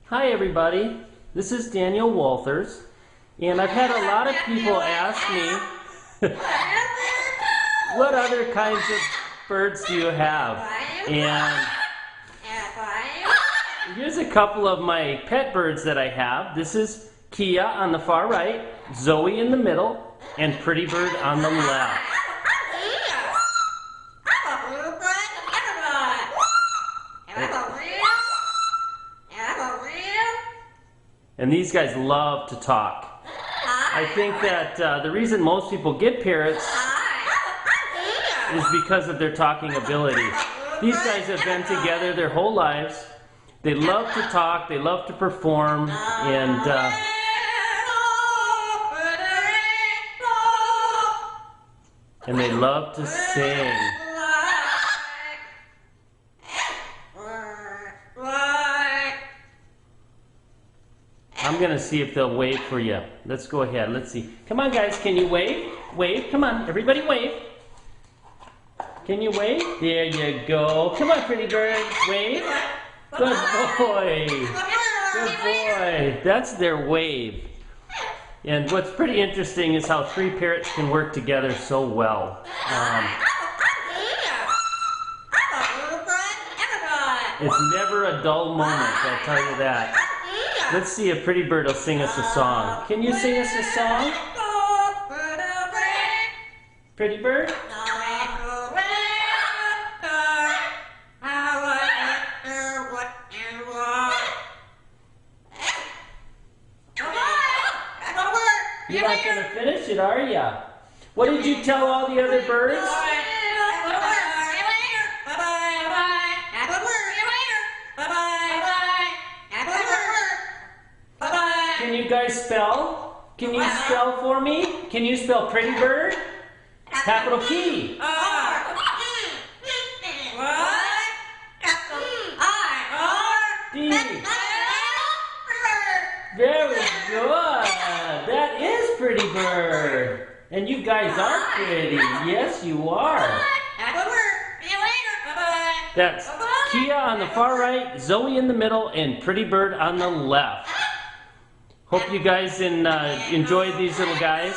Hi everybody, this is Daniel Walters, and I've had a lot of people ask me what other kinds of birds do you have? And here's a couple of my pet birds that I have. This is Kia on the far right, Zoe in the middle, and Pretty Bird on the left. And these guys love to talk. I think that the reason most people get parrots is because of their talking ability. These guys have been together their whole lives. They love to talk, they love to perform, and they love to sing. I'm gonna see if they'll wave for you. Let's go ahead, let's see. Come on guys, can you wave? Wave, come on, everybody wave. Can you wave? There you go. Come on, Pretty Bird, wave. Good boy. Good boy. That's their wave. And what's pretty interesting is how three parrots can work together so well. It's never a dull moment, I'll tell you that. Let's see if Pretty Bird will sing us a song. Can you sing us a song? Pretty Bird? You're not going to finish it, are ya? What did you tell all the other birds? Can you guys spell? Can you spell for me? Can you spell Pretty Bird? Capital P. D. Very good. That is Pretty Bird. And you guys are pretty. Yes, you are. That's Kia on the far right, Zoe in the middle, and Pretty Bird on the left. Hope you guys enjoyed these little guys.